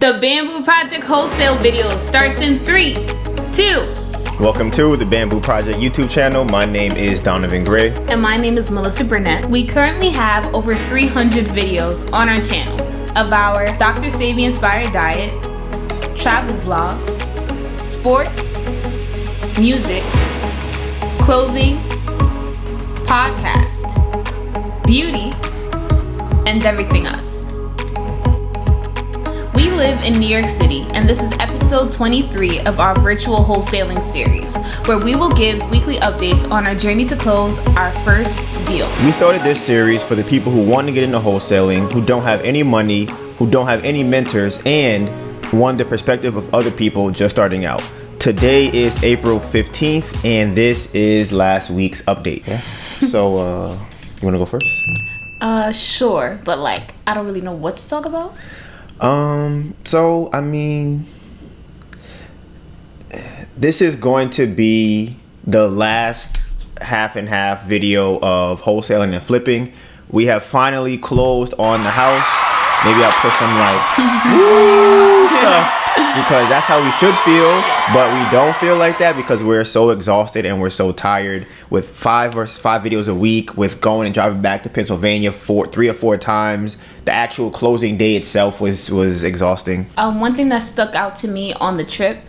The Bamboo Project wholesale video starts in 3, 2. Welcome to the Bamboo Project YouTube channel. My name is Donivan Gray. And my name is Melissa Burnett. We currently have over 300 videos on our channel of our Dr. Sebi inspired diet, travel vlogs, sports, music, clothing, podcast, beauty, and everything else. We live in New York City, and this is episode 23 of our virtual wholesaling series, where we will give weekly updates on our journey to close our first deal. We started this series for the people who want to get into wholesaling, who don't have any money, who don't have any mentors, and want the perspective of other people just starting out. Today is April 15th, and this is last week's update. Yeah? So, you want to go first? Sure, but I don't really know what to talk about. This is going to be the last half and half video of wholesaling and flipping. We have finally closed on the house. Maybe I'll put some woo stuff because that's how we should feel, but we don't feel like that because we're so exhausted and we're so tired with five videos a week, with going and driving back to Pennsylvania 3 or 4 times. The actual closing day itself was exhausting. One thing that stuck out to me on the trip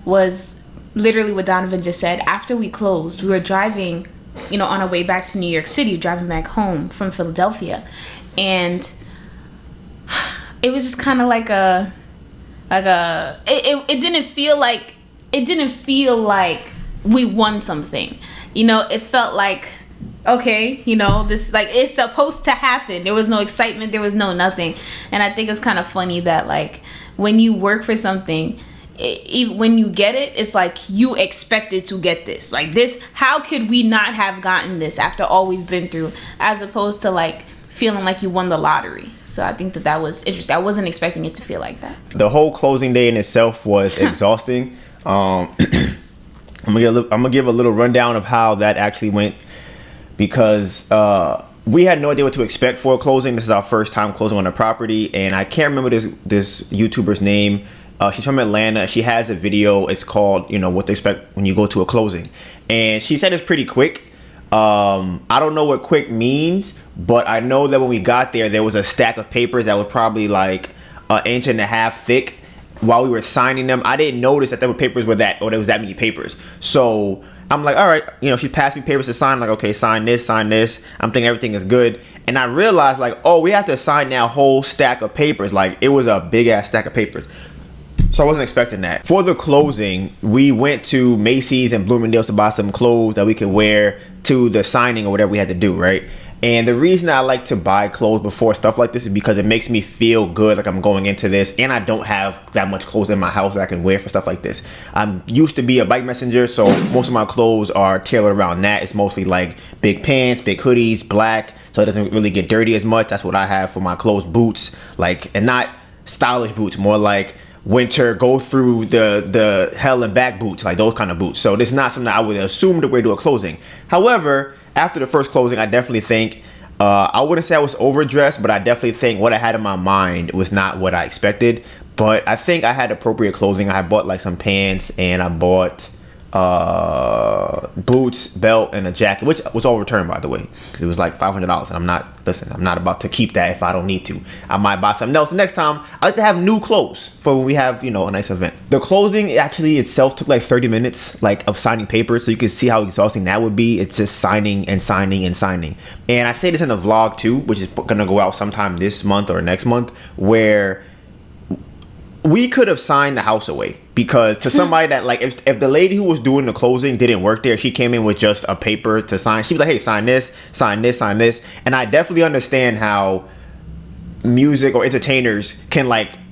was literally what Donivan just said. After we closed, we were driving, on our way back to New York City, driving back home from Philadelphia, and it was just kind of it didn't feel like we won something. It felt like, okay, this it's supposed to happen. There was no excitement, there was no nothing. And I think it's kind of funny that when you work for something, when you get it, it's like you expected to get this. This, how could we not have gotten this after all we've been through, as opposed to feeling like you won the lottery. So I think that was interesting. I wasn't expecting it to feel like that. The whole closing day in itself was exhausting. I'm gonna give a little rundown of how that actually went, because we had no idea what to expect for a closing. This is our first time closing on a property, and I can't remember this YouTuber's name. She's from Atlanta. She has a video. It's called what to expect when you go to a closing, and she said it's pretty quick. I don't know what quick means, but I know that when we got there was a stack of papers that was probably an inch and a half thick. While we were signing them, I didn't notice that there was that many papers. So I'm like, all right, she passed me papers to sign. Okay, sign this. I'm thinking everything is good, and I realized we have to sign that whole stack of papers. It was a big ass stack of papers. So I wasn't expecting that. For the closing, we went to Macy's and Bloomingdale's to buy some clothes that we could wear to the signing or whatever we had to do, right? And the reason I like to buy clothes before stuff like this is because it makes me feel good, like I'm going into this, and I don't have that much clothes in my house that I can wear for stuff like this. I'm used to be a bike messenger, so most of my clothes are tailored around that. It's mostly big pants, big hoodies, black, so it doesn't really get dirty as much. That's what I have for my clothes. Boots, and not stylish boots, more winter, go through the hell and back boots, those kind of boots. So this is not something I would assume to wear to a closing. However, after the first closing, I definitely think, I wouldn't say I was overdressed, but I definitely think what I had in my mind was not what I expected. But I think I had appropriate clothing. I bought some pants, and I bought boots, belt, and a jacket, which was all returned, by the way, because it was $500, and I'm not about to keep that if I don't need to. I might buy something else next time. I like to have new clothes for when we have a nice event. The closing actually itself took 30 minutes of signing papers, so you can see how exhausting that would be. It's just signing and signing and signing. And I say this in the vlog too, which is gonna go out sometime this month or next month, where we could have signed the house away, because to somebody that if the lady who was doing the closing didn't work there, she came in with just a paper to sign. She was like, hey, sign this, sign this, sign this. And I definitely understand how music or entertainers can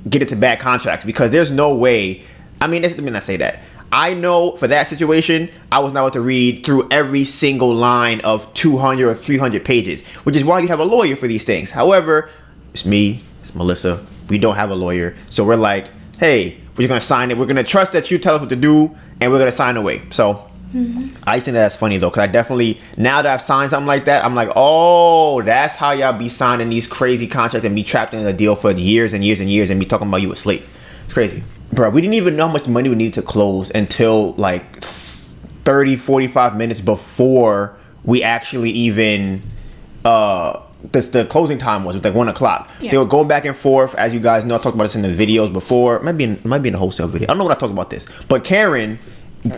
get into bad contracts, because there's no way. Let me not say that. I know for that situation, I was not able to read through every single line of 200 or 300 pages, which is why you have a lawyer for these things. However, it's me, it's Melissa. We don't have a lawyer, so we're hey, we're gonna sign it. We're gonna trust that you tell us what to do, and we're gonna sign away. So I think that's funny though, because I definitely, now that I've signed something like that, I'm oh, that's how y'all be signing these crazy contracts and be trapped in a deal for years and years and years and be talking about you a slave. It's crazy. Bro, we didn't even know how much money we needed to close until like 30, 45 minutes before we actually even the closing time was like 1 o'clock. Yeah. They were going back and forth, as you guys know. I talked about this in the videos before. It might be in the wholesale video. I don't know when I talked about this, but Karen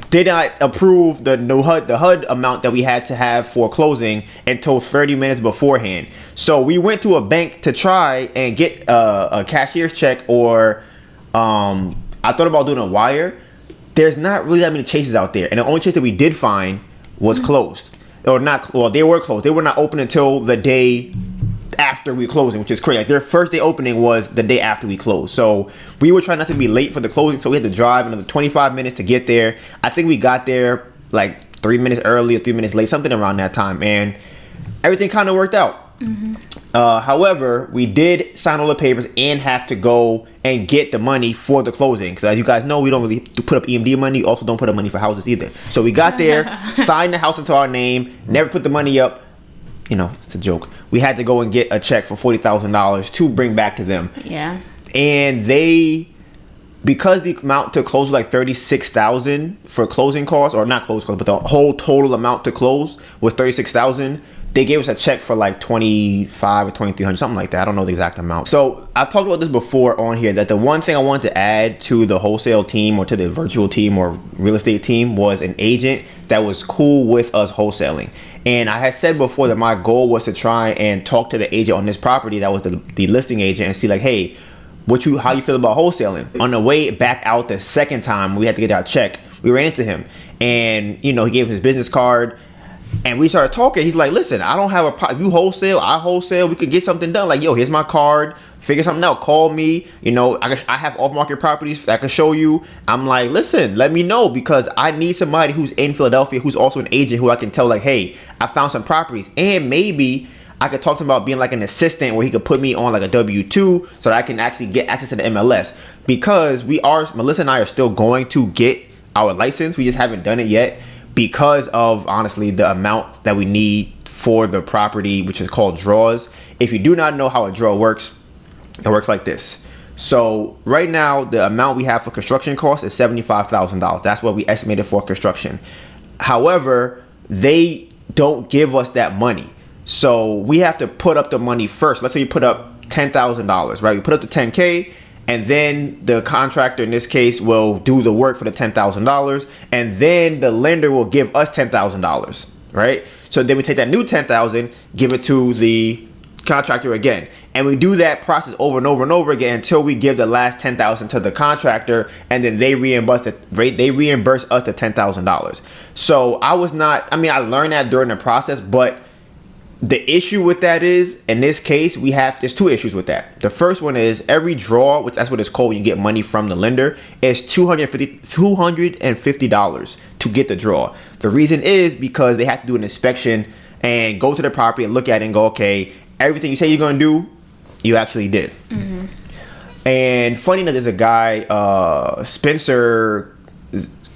did not approve the HUD amount that we had to have for closing until 30 minutes beforehand. So we went to a bank to try and get a cashier's check, or I thought about doing a wire. There's not really that many chases out there, and the only chase that we did find was closed. Or not, well, they were closed. They were not open until the day after we closing, which is crazy. Like, their first day opening was the day after we closed. So we were trying not to be late for the closing, so we had to drive another 25 minutes to get there. I think we got there like 3 minutes early or 3 minutes late, something around that time, and everything kind of worked out. However, we did sign all the papers and have to go and get the money for the closing. So as you guys know, we don't really put up EMD money. Also don't put up money for houses either. So we got there, signed the house into our name, never put the money up. You know, it's a joke. We had to go and get a check for $40,000 to bring back to them. Yeah. And because the amount to close was like $36,000 for closing costs, or not closing costs, but the whole total amount to close was $36,000. They gave us a check for like $2,500 or $2,300, something like that. I don't know the exact amount. So I've talked about this before on here, that the one thing I wanted to add to the wholesale team, or to the virtual team or real estate team, was an agent that was cool with us wholesaling. And I had said before that my goal was to try and talk to the agent on this property that was the listing agent, and see like, hey, how you feel about wholesaling? On the way back out the second time we had to get our check, we ran into him, and he gave his business card. And we started talking. He's like, listen, I don't have a problem. If you wholesale, I wholesale. We could get something done. Like, yo, here's my card. Figure something out. Call me. I have off-market properties that I can show you. I'm like, listen, let me know, because I need somebody who's in Philadelphia, who's also an agent, who I can tell like, hey, I found some properties. And maybe I could talk to him about being like an assistant, where he could put me on like a W-2 so that I can actually get access to the MLS. Because Melissa and I are still going to get our license. We just haven't done it yet, because of, honestly, the amount that we need for the property, which is called draws. If you do not know how a draw works, it works like this. So right now, the amount we have for construction costs is $75,000. That's what we estimated for construction. However, they don't give us that money. So we have to put up the money first. Let's say you put up $10,000, right? We put up the 10K, and then the contractor in this case will do the work for the $10,000, and then the lender will give us $10,000, right? So then we take that new $10,000, give it to the contractor again, and we do that process over and over and over again until we give the last $10,000 to the contractor, and then they reimburse us the $10,000. So I learned that during the process, but the issue with that is, in this case, there's two issues with that. The first one is every draw, which that's what it's called when you get money from the lender, is $250 to get the draw. The reason is because they have to do an inspection and go to the property and look at it and go, okay, everything you say you're going to do, you actually did. And funny enough, there's a guy, Spencer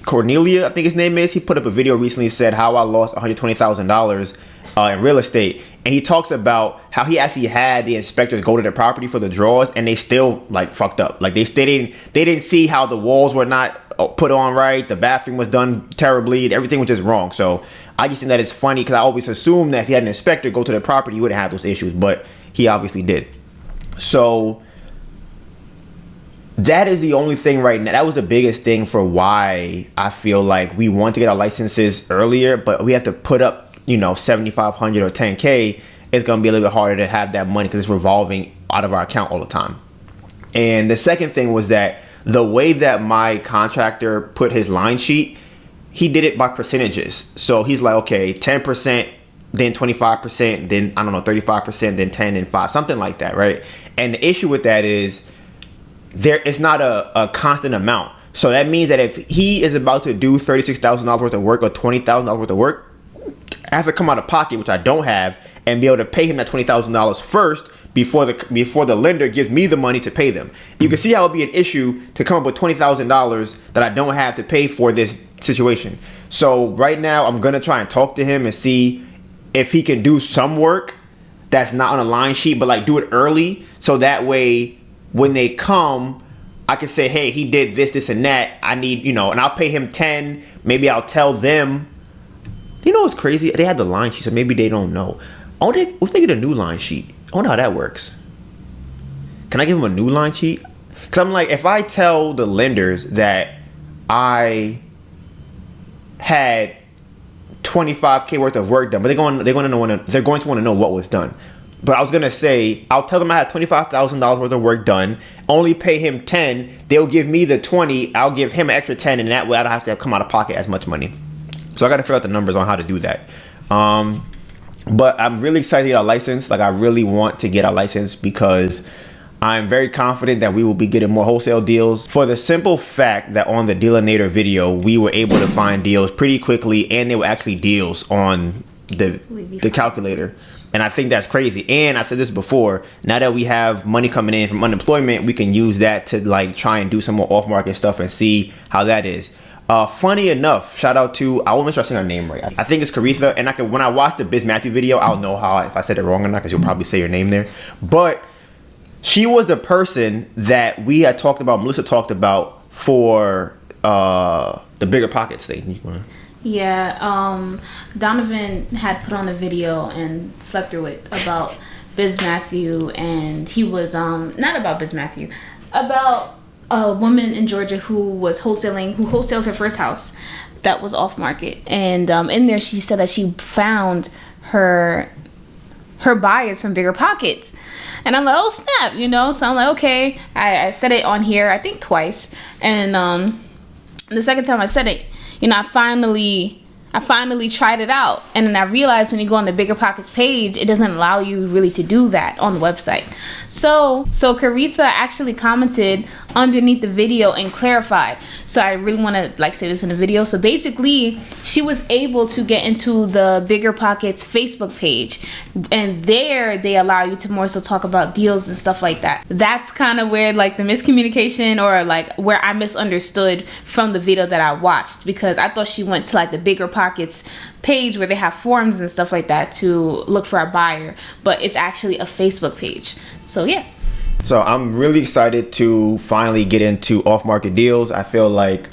Cornelia, I think his name is. He put up a video recently, said how I lost $120,000 in real estate, and he talks about how he actually had the inspectors go to the property for the draws, and they still like fucked up. Like they didn't see how the walls were not put on right, the bathroom was done terribly, everything was just wrong. So I just think that it's funny, because I always assumed that if he had an inspector go to the property, he wouldn't have those issues, but he obviously did. So that is the only thing right now. That was the biggest thing for why I feel like we want to get our licenses earlier, but we have to put up $7,500 or $10K. It's going to be a little bit harder to have that money, because it's revolving out of our account all the time. And the second thing was that the way that my contractor put his line sheet, he did it by percentages. So he's like, okay, 10%, then 25%, then 35%, then 10 and 5, something like that, right? And the issue with that is it's not a constant amount. So that means that if he is about to do $36,000 worth of work or $20,000 worth of work, I have to come out of pocket, which I don't have, and be able to pay him that $20,000 first before the lender gives me the money to pay them. You can see how it'll be an issue to come up with $20,000 that I don't have to pay for this situation. So right now, I'm gonna try and talk to him and see if he can do some work that's not on a line sheet, but like do it early, so that way when they come, I could say, hey, he did this, and that. I need, and I'll pay him 10. Maybe I'll tell them. You know what's crazy? They had the line sheet, so maybe they don't know. What if they get a new line sheet? I wonder how that works. Can I give them a new line sheet? Because I'm like, if I tell the lenders that I had $25K worth of work done, but they're going to want to know what was done. But I was gonna say, I'll tell them I had $25,000 worth of work done. Only pay him 10. They'll give me the 20. I'll give him an extra 10, and that way I don't have to come out of pocket as much money. So I got to figure out the numbers on how to do that. But I'm really excited to get our license. Like, I really want to get our license because I'm very confident that we will be getting more wholesale deals, for the simple fact that on the Dealinator video, we were able to find deals pretty quickly, and they were actually deals on the calculator. And I think that's crazy. And I said this before, now that we have money coming in from unemployment, we can use that to like try and do some more off-market stuff and see how that is. Funny enough, shout out to, I won't make sure I say her name right. I think it's Caritha, and when I watch the Biz Matthews video, I'll know if I said it wrong or not, because you'll probably say your name there. But she was the person that we had talked about, Melissa talked about, for the bigger pockets thing. Yeah, Donivan had put on a video and slept through it about Biz Matthews, and he was not about Biz Matthews, about a woman in Georgia who wholesaled her first house that was off market, and in there she said that she found her buyers from bigger pockets. And I'm like, oh snap, so I'm like, okay. I said it on here I think twice, and the second time I said it, I finally tried it out, and then I realized when you go on the Bigger Pockets page, it doesn't allow you really to do that on the website. So Caritha actually commented underneath the video and clarified. So I really want to say this in the video. So basically, she was able to get into the Bigger Pockets Facebook page, and there they allow you to more so talk about deals and stuff like that. That's kind of where the miscommunication, or where I misunderstood from the video that I watched, because I thought she went to the Bigger Pockets page where they have forums and stuff like that to look for a buyer, but it's actually a Facebook page. So yeah. So I'm really excited to finally get into off-market deals. I feel like,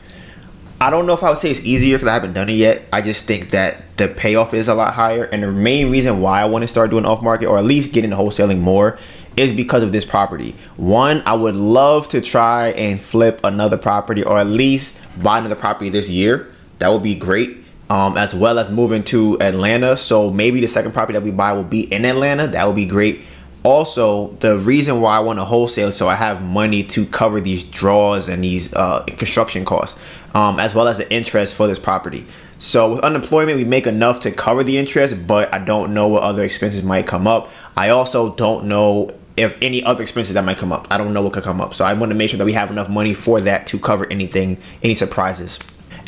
I don't know if I would say it's easier because I haven't done it yet. I just think that the payoff is a lot higher. And the main reason why I want to start doing off-market, or at least get into wholesaling more, is because of this property. One, I would love to try and flip another property, or at least buy another property this year. That would be great. As well as moving to Atlanta. So maybe the second property that we buy will be in Atlanta. That would be great. Also, the reason why I want to wholesale, so I have money to cover these draws and these construction costs, as well as the interest for this property. So with unemployment, we make enough to cover the interest, but I don't know what other expenses might come up. I also don't know if any other expenses that might come up. I don't know what could come up. So I want to make sure that we have enough money for that to cover anything, any surprises.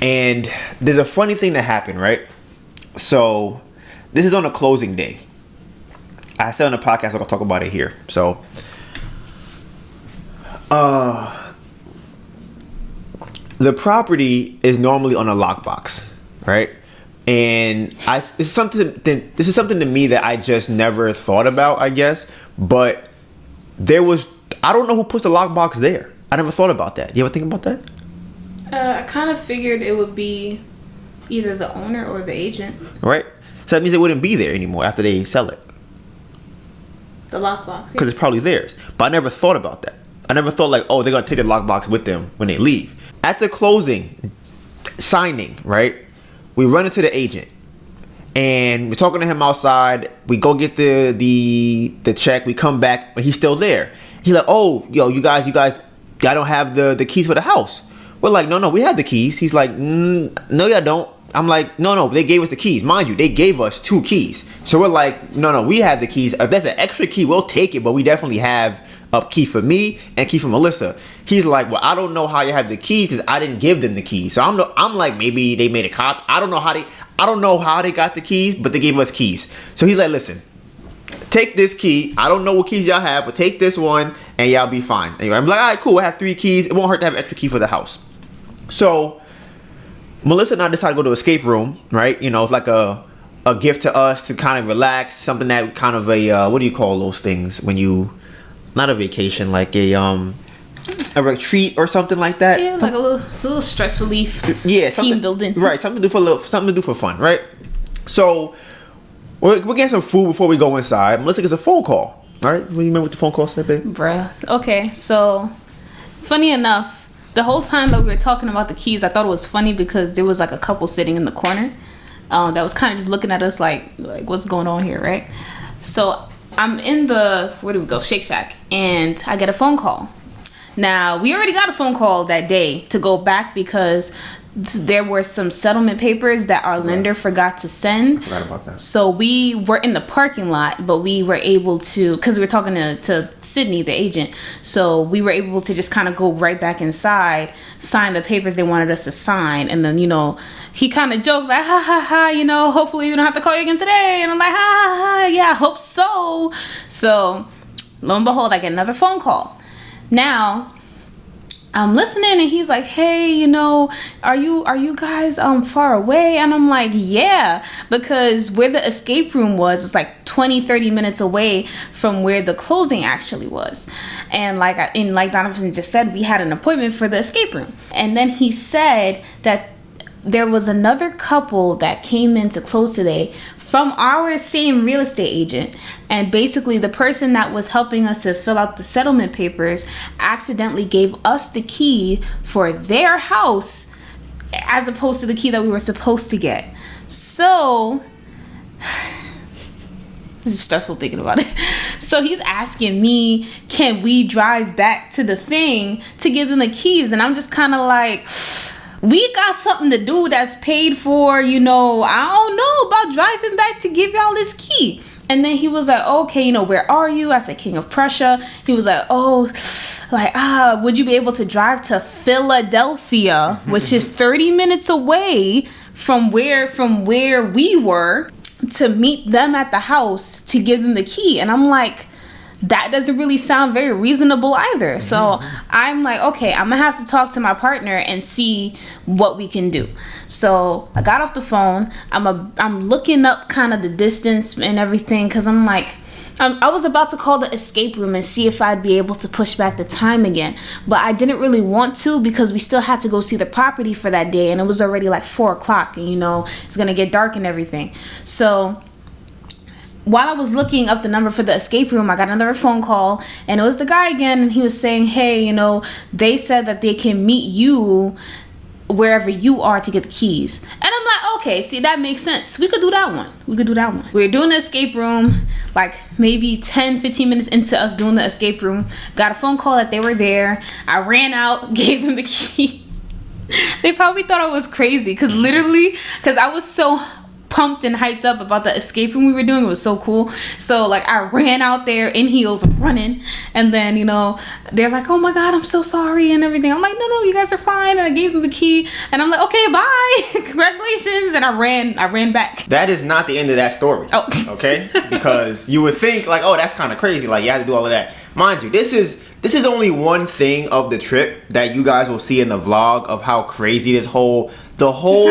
And there's a funny thing that happened, right? So this is on a closing day. I said on the podcast, I'll talk about it here. So, the property is normally on a lockbox, right? And this is something to me that I just never thought about, I guess. But I don't know who puts the lockbox there. I never thought about that. You ever think about that? I kind of figured it would be either the owner or the agent. Right. So that means it wouldn't be there anymore after they sell it. The lockbox. Because it's probably theirs. But I never thought about that. I never thought they're going to take the lockbox with them when they leave. At the closing, signing, right? We run into the agent. And we're talking to him outside. We go get the check. We come back, but he's still there. He's like, oh, you guys, I don't have the keys for the house. We're like, no, we have the keys. He's like, no, y'all don't. I'm like, no, they gave us the keys. Mind you, they gave us 2 keys. So we're like, no, we have the keys. If there's an extra key, we'll take it. But we definitely have a key for me and a key for Melissa. He's like, well, I don't know how you have the keys because I didn't give them the keys. So I'm like, maybe they made a copy. I don't know how they got the keys, but they gave us keys. So he's like, listen, take this key. I don't know what keys y'all have, but take this one and y'all be fine. Anyway, I'm like, all right, cool. I have 3 keys. It won't hurt to have an extra key for the house. So Melissa and I decided to go to escape room, right? It's like a gift to us to kind of relax, something that kind of a what do you call those things when you, not a vacation, like a a retreat or something like that. Yeah, like a little stress relief. Yeah, team building. Right, something to do for fun, right? So we're getting some food before we go inside. Melissa gets a phone call. All right, what do you remember what the phone call said, babe? Bruh. Okay, so funny enough, the whole time that we were talking about the keys, I thought it was funny because there was like a couple sitting in the corner that was kind of just looking at us like what's going on here, right? So I'm in the, where do we go? Shake Shack, and I get a phone call. Now, we already got a phone call that day to go back because there were some settlement papers that our lender forgot to send. Forgot about that. So we were in the parking lot, but we were able to, because we were talking to Sydney, the agent. So we were able to just kind of go right back inside, sign the papers they wanted us to sign. And then, you know, he kind of joked like, ha ha ha, you know, hopefully we don't have to call you again today. And I'm like, ha ha ha, yeah, I hope so. So lo and behold, I get another phone call. Now, I'm listening and he's like, hey, you know, are you guys far away? And I'm like, yeah, because where the escape room was, it's like 20-30 minutes away from where the closing actually was. And like Donivan just said, we had an appointment for the escape room. And then he said that there was another couple that came in to close today from our same real estate agent, and basically the person that was helping us to fill out the settlement papers accidentally gave us the key for their house as opposed to the key that we were supposed to get. So this is stressful thinking about it. So he's asking me, can we drive back to the thing to give them the keys? And I'm just kind of like, we got something to do that's paid for, you know, I don't know about driving back to give y'all this key. And then he was like, okay, you know, where are you? I said, King of Prussia. He was like, oh, like, would you be able to drive to Philadelphia, which is 30 minutes away from where we were, to meet them at the house to give them the key? And I'm like, that doesn't really sound very reasonable either. So I'm like, okay, I'm gonna have to talk to my partner and see what we can do. So I got off the phone. I'm looking up kind of the distance and everything, because I'm like, I was about to call the escape room and see if I'd be able to push back the time again, but I didn't really want to because we still had to go see the property for that day, and it was already like 4 o'clock, and you know, it's gonna get dark and everything. So while I was looking up the number for the escape room, I got another phone call, and it was the guy again, and he was saying, hey, you know, they said that they can meet you wherever you are to get the keys. And I'm like, okay, see, that makes sense. We could do that one. We were doing the escape room, like maybe 10-15 minutes into us doing the escape room, got a phone call that they were there. I ran out, gave them the key. They probably thought I was crazy, because I was so pumped and hyped up about the escape room we were doing. It was so cool. So like I ran out there in heels running, and then, you know, they're like, oh my god, I'm so sorry and everything. I'm like, no, you guys are fine. And I gave them the key, and I'm like, okay, bye. Congratulations. And I ran back. That is not the end of that story. Oh. Okay? Because you would think like, oh, that's kind of crazy, like you had to do all of that. Mind you, this is only one thing of the trip that you guys will see in the vlog of how crazy the whole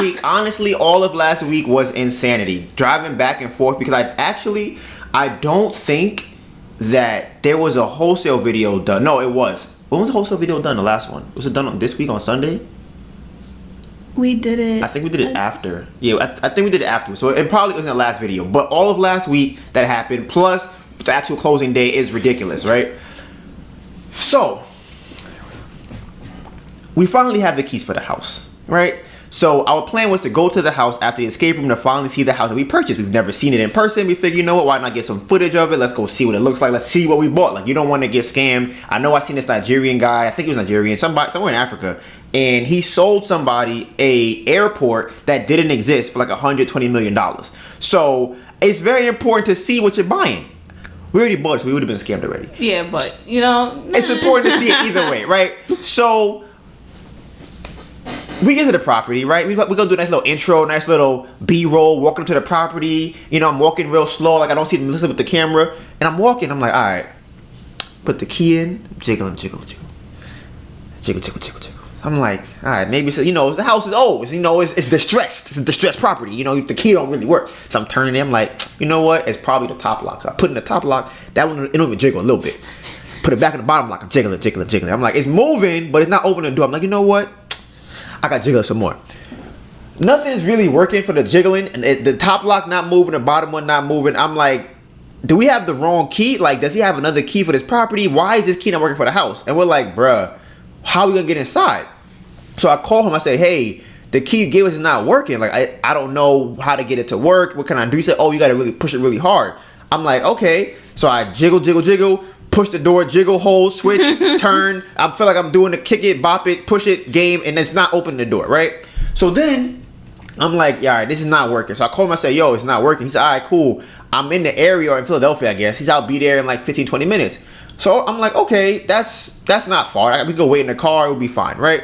week, honestly, all of last week was insanity. Driving back and forth, because I don't think that there was a wholesale video done. No, it was. When was the wholesale video done, the last one? Was it done this week on Sunday? We did it. I think we did it after. Yeah, I think we did it after. So it probably wasn't the last video. But all of last week that happened, plus the actual closing day, is ridiculous, right? So we finally have the keys for the house. Right? So our plan was to go to the house after the escape room to finally see the house that we purchased. We've never seen it in person. We figured, you know what, why not get some footage of it? Let's go see what it looks like. Let's see what we bought. Like, you don't want to get scammed. I know I seen this Nigerian guy, I think he was Nigerian, somewhere in Africa, and he sold somebody a airport that didn't exist for like $120 million. So it's very important to see what you're buying. We already bought it, so we would have been scammed already. Yeah, but, you know, it's important to see it either way, right? So we get to the property, right? We're gonna do a nice little intro, nice little B-roll, walking to the property. You know, I'm walking real slow, like I don't see them listen with the camera. And I'm walking, I'm like, all right, put the key in, jiggle. I'm like, all right, maybe it's, you know, the house is old. It's, you know, it's distressed. It's a distressed property. You know, the key don't really work. So I'm turning it. I'm like, you know what? It's probably the top lock. So I put in the top lock. That one, it don't even jiggle a little bit. put it back in the bottom, like I'm jiggling. I'm like, it's moving, but it's not opening the door. I'm like, you know what? I got jiggle some more. Nothing's really working for the jiggling, and the top lock not moving, the bottom one not moving. I'm like, do we have the wrong key? Like, does he have another key for this property? Why is this key not working for the house? And we're like, bruh, how are we gonna get inside? So I call him, I say, hey, the key you gave us is not working. Like, I don't know how to get it to work. What can I do? He said, oh, you gotta really push it really hard. I'm like, okay. So I jiggle, push the door, jiggle, hold, switch, turn. I feel like I'm doing the kick it, bop it, push it game, and it's not opening the door, right? So then I'm like, yeah, all right, this is not working. So I call him, I say, yo, it's not working. He said, all right, cool. I'm in the area or in Philadelphia, I guess. He's out, be there in like 15, 20 minutes. So I'm like, okay, that's not far. We can go wait in the car, it'll be fine, right?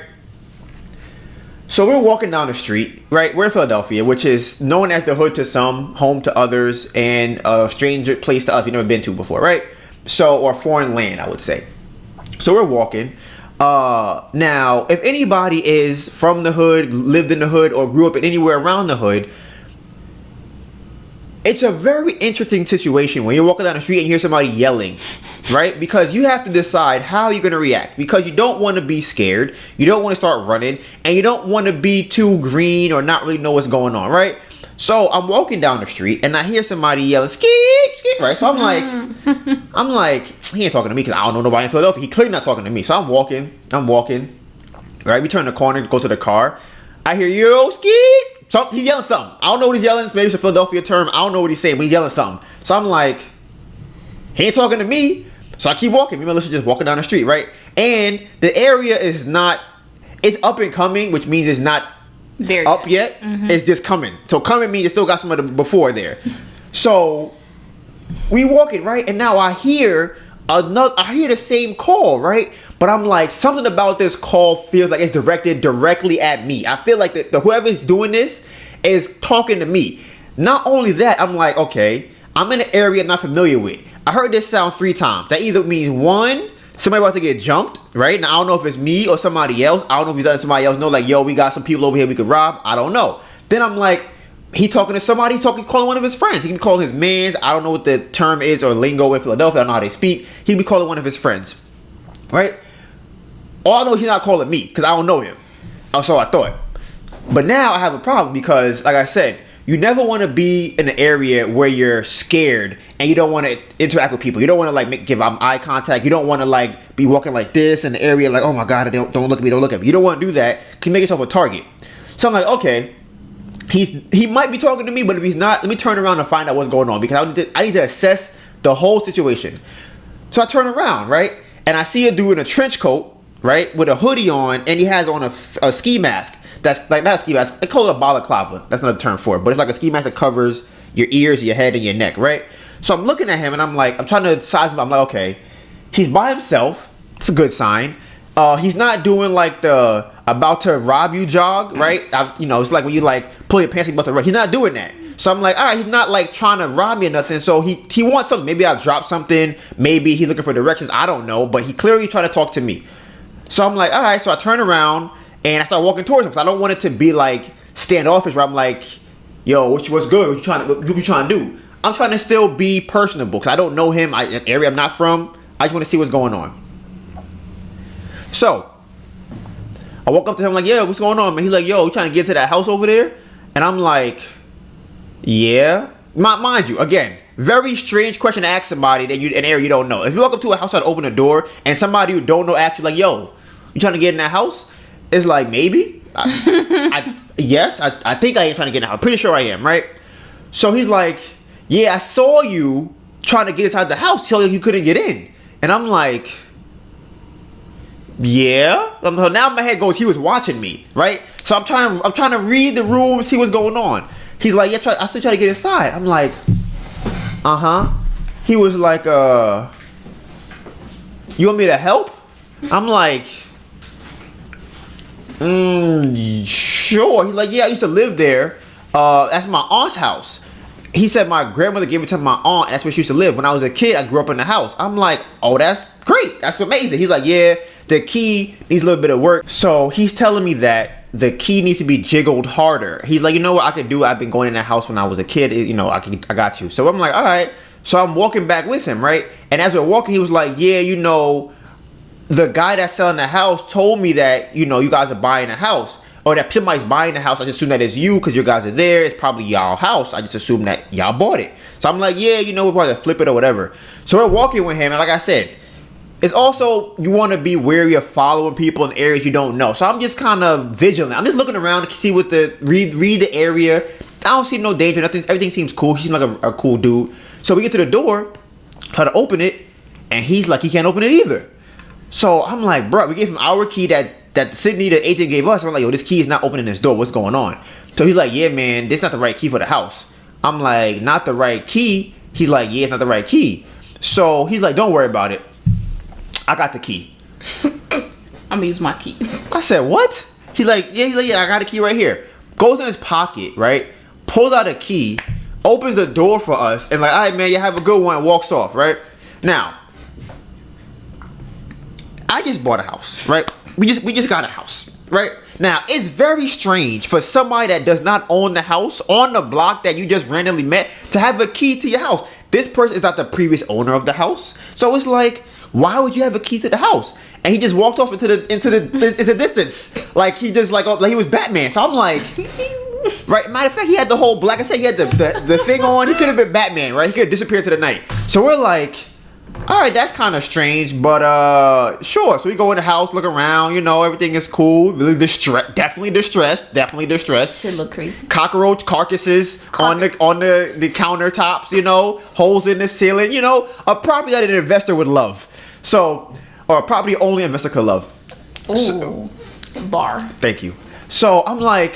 So we're walking down the street, right? We're in Philadelphia, which is known as the hood to some, home to others, and a strange place to us we've never been to before, right? So, or foreign land, I would say. So we're walking. Now, if anybody is from the hood, lived in the hood, or grew up in anywhere around the hood, it's a very interesting situation when you're walking down the street and you hear somebody yelling, right? Because you have to decide how you're going to react, because you don't want to be scared, you don't want to start running, and you don't want to be too green or not really know what's going on, right? So I'm walking down the street and I hear somebody yelling, skeet, skeet, right? So I'm like, he ain't talking to me because I don't know nobody in Philadelphia. He clearly not talking to me. So I'm walking, right? We turn the corner, go to the car. I hear, yo, skis. So he's yelling something. I don't know what he's yelling. Maybe it's a Philadelphia term. I don't know what he's saying, but he's yelling something. So I'm like, he ain't talking to me. So I keep walking. Me and Melissa just walking down the street, right? And the area is not, it's up and coming, which means it's not there up yet. Mm-hmm. It's just coming. So coming means you still got some of the before there. So we walking, right? And now I hear the same call, right? But I'm like, something about this call feels like it's directed directly at me. I feel like the whoever's doing this is talking to me. Not only that, I'm like, okay, I'm in an area I'm not familiar with. I heard this sound 3 times. That either means one, somebody about to get jumped, right? Now I don't know if it's me or somebody else. I don't know if he's letting somebody else know, like, yo, we got some people over here we could rob. I don't know. Then I'm like, he talking to somebody, calling one of his friends. He can be calling his mans. I don't know what the term is or lingo in Philadelphia. I don't know how they speak. He be calling one of his friends, right? All I know, he's not calling me because I don't know him. So I thought. But now I have a problem because, like I said, you never want to be in an area where you're scared and you don't want to interact with people. You don't want to like give them eye contact. You don't want to like be walking like this in the area like, oh my God, don't look at me, don't look at me. You don't want to do that. You can make yourself a target. So I'm like, okay, he might be talking to me, but if he's not, let me turn around and find out what's going on because I need to assess the whole situation. So I turn around, right? And I see a dude in a trench coat, right, with a hoodie on, and he has on a ski mask. That's like, not a ski mask, they call it a balaclava. That's not a term for it, but it's like a ski mask that covers your ears, your head, and your neck, right? So I'm looking at him, and I'm like, I'm trying to size him up. I'm like, okay, he's by himself. It's a good sign. He's not doing like the about to rob you jog, right? It's like when you like pull your pants and about to run. He's not doing that. So I'm like, all right, he's not like trying to rob me or nothing. So he wants something. Maybe I'll drop something. Maybe he's looking for directions. I don't know, but he clearly trying to talk to me. So I'm like, all right. So I turn around and I start walking towards him because I don't want it to be like standoffish where I'm like, yo, what's good? What you trying to do? I'm trying to still be personable because I don't know him. An area I'm not from. I just want to see what's going on. So I walk up to him like, yeah, what's going on, man? He's like, yo, you trying to get to that house over there? And I'm like, yeah. Mind you, again, very strange question to ask somebody that you an area you don't know. If you walk up to a house and open a door and somebody you don't know asks you like, yo, you trying to get in that house? It's like, maybe. Yes, I think I am trying to get in that house. I'm pretty sure I am, right? So he's like, yeah, I saw you trying to get inside the house. So you couldn't get in. And I'm like, yeah. So now my head goes, he was watching me, right? So I'm trying to read the room, see what's going on. He's like, yeah, I still try to get inside. I'm like, He was like, you want me to help? I'm like, sure. He's like, yeah, I used to live there. That's my aunt's house. He said my grandmother gave it to my aunt. That's where she used to live. When I was a kid, I grew up in the house. I'm like, oh, that's great. That's amazing. He's like, yeah, the key needs a little bit of work. So he's telling me that the key needs to be jiggled harder. He's like, you know what I could do? I've been going in that house when I was a kid. I got you. So I'm like, all right. So I'm walking back with him, right? And as we're walking, he was like, yeah, you know, the guy that's selling the house told me that, you know, you guys are buying a house. Or that somebody's buying the house. I just assume that it's you because you guys are there. It's probably y'all house. I just assume that y'all bought it. So I'm like, yeah, you know, we'll probably flip it or whatever. So we're walking with him. And like I said, it's also, you want to be wary of following people in areas you don't know. So I'm just kind of vigilant. I'm just looking around to see what read the area. I don't see no danger. Nothing. Everything seems cool. He seems like a cool dude. So we get to the door, try to open it, and he's like, he can't open it either. So I'm like, bro, we gave him our key that Sydney, the agent, gave us. I'm like, yo, this key is not opening this door. What's going on? So he's like, yeah, man, this is not the right key for the house. I'm like, not the right key? He's like, yeah, it's not the right key. So he's like, don't worry about it. I got the key. I'm gonna use my key. I said, what? He's like, yeah, I got a key right here. Goes in his pocket, right? Pulls out a key, opens the door for us, and like, all right, man, you have a good one, walks off, right? Now, I just bought a house, right? We just got a house, right? Now, it's very strange for somebody that does not own the house on the block that you just randomly met to have a key to your house. This person is not the previous owner of the house. So it's like, why would you have a key to the house? And he just walked off into the distance. Like he just like he was Batman. So I'm like, right? Matter of fact, he had the whole black. I said he had the thing on. He could have been Batman, right? He could have disappeared to the night. So we're like, all right, that's kind of strange, but sure. So we go in the house, look around, you know, everything is cool. Really definitely distressed. Should look crazy. Cockroach carcasses on the countertops, you know, holes in the ceiling, you know, a property that an investor would love. So, or a property only an investor could love. Ooh, bar. Thank you. So I'm like,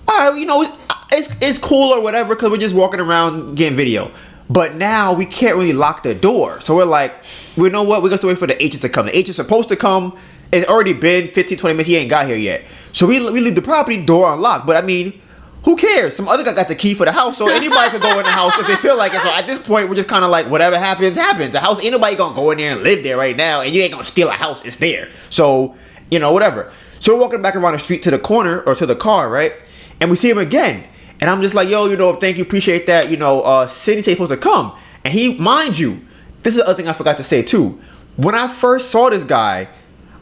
all right, you know, it's cool or whatever because we're just walking around getting video. But now we can't really lock the door. So we're like, you know what? We're going to wait for the agent to come. The agent's supposed to come. It's already been 15, 20 minutes. He ain't got here yet. So we leave the property door unlocked. But I mean, who cares? Some other guy got the key for the house. So anybody could go in the house if they feel like it. So at this point, we're just kind of like, whatever happens, happens. The house, ain't nobody going to go in there and live there right now. And you ain't going to steal a house. It's there. So, you know, whatever. So we're walking back around the street to the corner or to the car, right? And we see him again. And I'm just like, yo, you know, thank you, appreciate that. You know, Sydney's supposed to come. And he, mind you, this is the other thing I forgot to say too. When I first saw this guy,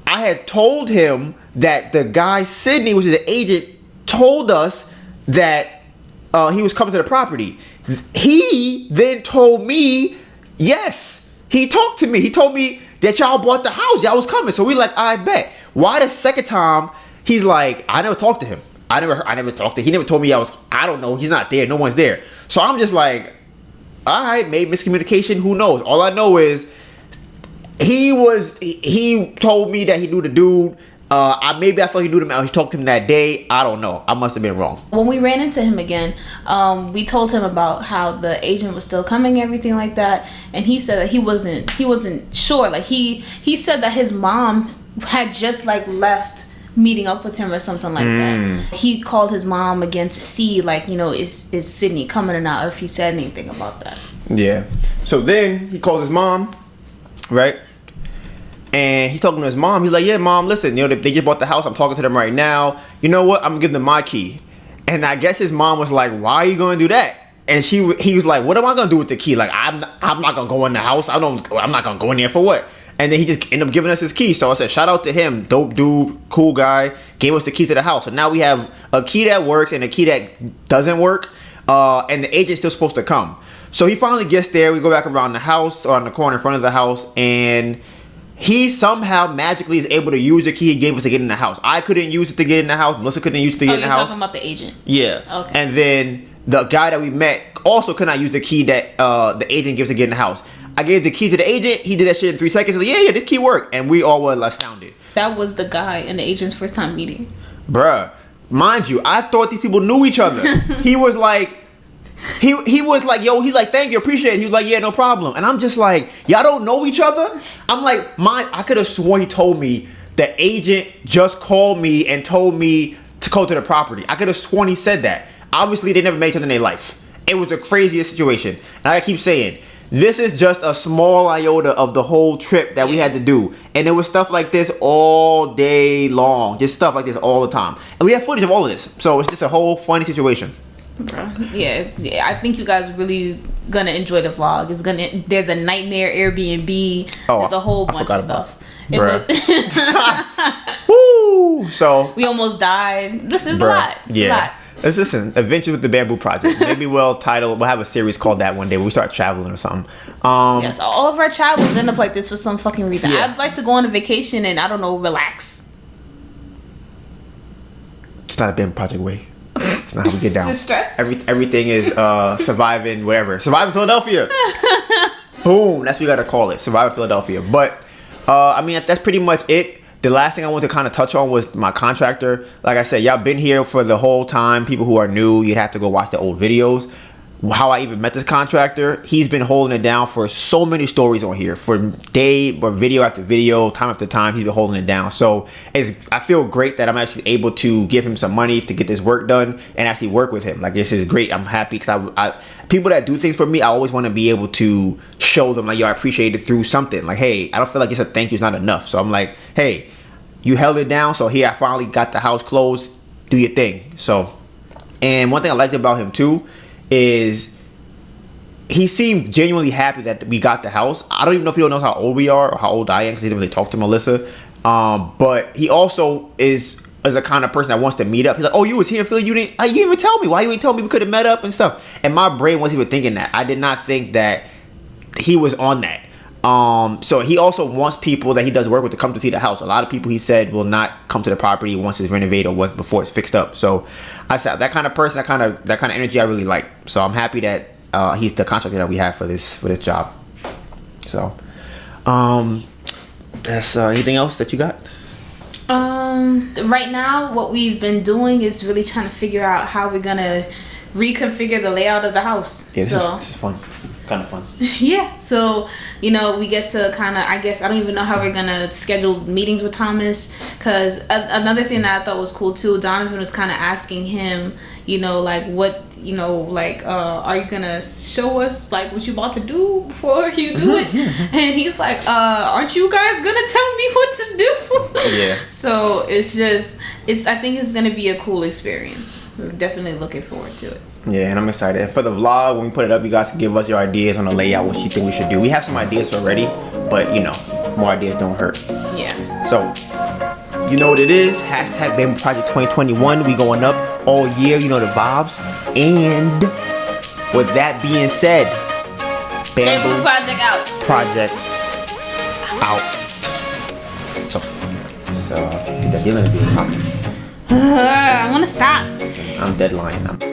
I had told him that the guy, Sydney, which is the agent, told us that he was coming to the property. He then told me, yes, he talked to me. He told me that y'all bought the house. Y'all was coming. So we like, I bet. Why the second time, he's like, I never talked to him. I never talked to him. He never told me I don't know. He's not there. No one's there. So I'm just like, all right, maybe miscommunication. Who knows? All I know is he told me that he knew the dude. Maybe I thought he knew him. He talked to him that day. I don't know. I must have been wrong. When we ran into him again, we told him about how the agent was still coming, everything like that, and he said that he wasn't sure. Like he said that his mom had just like left meeting up with him or something like that. He called his mom again to see, like, you know, is Sydney coming or not, or if he said anything about that. Yeah. So then he calls his mom, right? And he's talking to his mom. He's like, yeah, mom, listen, you know, they just bought the house. I'm talking to them right now. You know what? I'm gonna give them my key. And I guess his mom was like, why are you gonna do that? And he was like, what am I gonna do with the key? Like, I'm not gonna go in the house. I'm not gonna go in there for what? And then he just ended up giving us his key. So I said, shout out to him. Dope dude, cool guy. Gave us the key to the house. So now we have a key that works and a key that doesn't work. And the agent's still supposed to come. So he finally gets there. We go back around the house, or on the corner in front of the house. And he somehow magically is able to use the key he gave us to get in the house. I couldn't use it to get in the house. Melissa couldn't use it to get in the house. You're talking about the agent? Yeah. Okay. And then the guy that we met also could not use the key that the agent gives to get in the house. I gave the key to the agent. He did that shit in 3 seconds. Like, yeah, this key worked. And we all were astounded. That was the guy in the agent's first time meeting. Bruh. Mind you, I thought these people knew each other. He was like, he was like, yo, he's like, thank you, appreciate it. He was like, yeah, no problem. And I'm just like, y'all don't know each other? I'm like, I could have sworn he told me the agent just called me and told me to go to the property. I could have sworn he said that. Obviously, they never met each other in their life. It was the craziest situation. And I keep saying, this is just a small iota of the whole trip that we had to do. And it was stuff like this all day long. Just stuff like this all the time. And we have footage of all of this. So it's just a whole funny situation. Yeah, I think you guys really gonna enjoy the vlog. There's a nightmare Airbnb. There's a whole bunch of stuff. It was woo. So we almost died. This is a lot. It's a lot. Let's listen. Adventures with the Bamboo Project. Maybe we'll have a series called that one day when we start traveling or something. Yes, all of our travels end up like this for some fucking reason. Yeah. I'd like to go on a vacation and I don't know, relax. It's not a Bamboo Project way. It's not how we get down. Is it stress? Everything is surviving whatever. Surviving Philadelphia. Boom. That's what we gotta call it. Surviving Philadelphia. But I mean that's pretty much it. The last thing I want to kind of touch on was my contractor. Like I said, y'all been here for the whole time. People who are new, you'd have to go watch the old videos. How I even met this contractor, he's been holding it down for so many stories on here. For day or video after video, time after time, he's been holding it down. So I feel great that I'm actually able to give him some money to get this work done and actually work with him. Like, this is great. I'm happy because I people that do things for me, I always want to be able to show them, like, yo, I appreciate it through something. Like, hey, I don't feel like just a thank you is not enough. So I'm like, hey, you held it down. So here I finally got the house closed. Do your thing. So, and one thing I liked about him too is he seemed genuinely happy that we got the house. I don't even know if he knows how old we are or how old I am because he didn't really talk to Melissa. But he also is a kind of person that wants to meet up. He's like, oh, you was here in Philly, you didn't even tell me. Why you ain't tell me we could have met up and stuff? And my brain wasn't even thinking that. I did not think that he was on that. So he also wants people that he does work with to come to see the house. A lot of people, he said, will not come to the property once it's renovated or once before it's fixed up. So I said that kind of person, that kind of energy I really like. So I'm happy that he's the contractor that we have for this job. So that's anything else that you got? Right now what we've been doing is really trying to figure out how we're gonna reconfigure the layout of the house. Yeah, this is fun. Kind of fun. Yeah, so we get to kind of, I guess, I don't even know how we're gonna schedule meetings with Thomas, because another thing that I thought was cool too, Donivan was kind of asking him, like, what, are you gonna show us like what you about to do before you do it? And he's like, aren't you guys gonna tell me what to do? Yeah. So I think it's gonna be a cool experience. We're definitely looking forward to it. Yeah, and I'm excited. For the vlog, when we put it up, you guys can give us your ideas on the layout, what you think we should do. We have some ideas already, but more ideas don't hurt. Yeah. So, you know what it is. Hashtag Bamboo Project 2021. We going up all year. You know the vibes. And with that being said, Bamboo Project out. Project out. So get that dealing to be a topic. I want to stop. I'm deadline.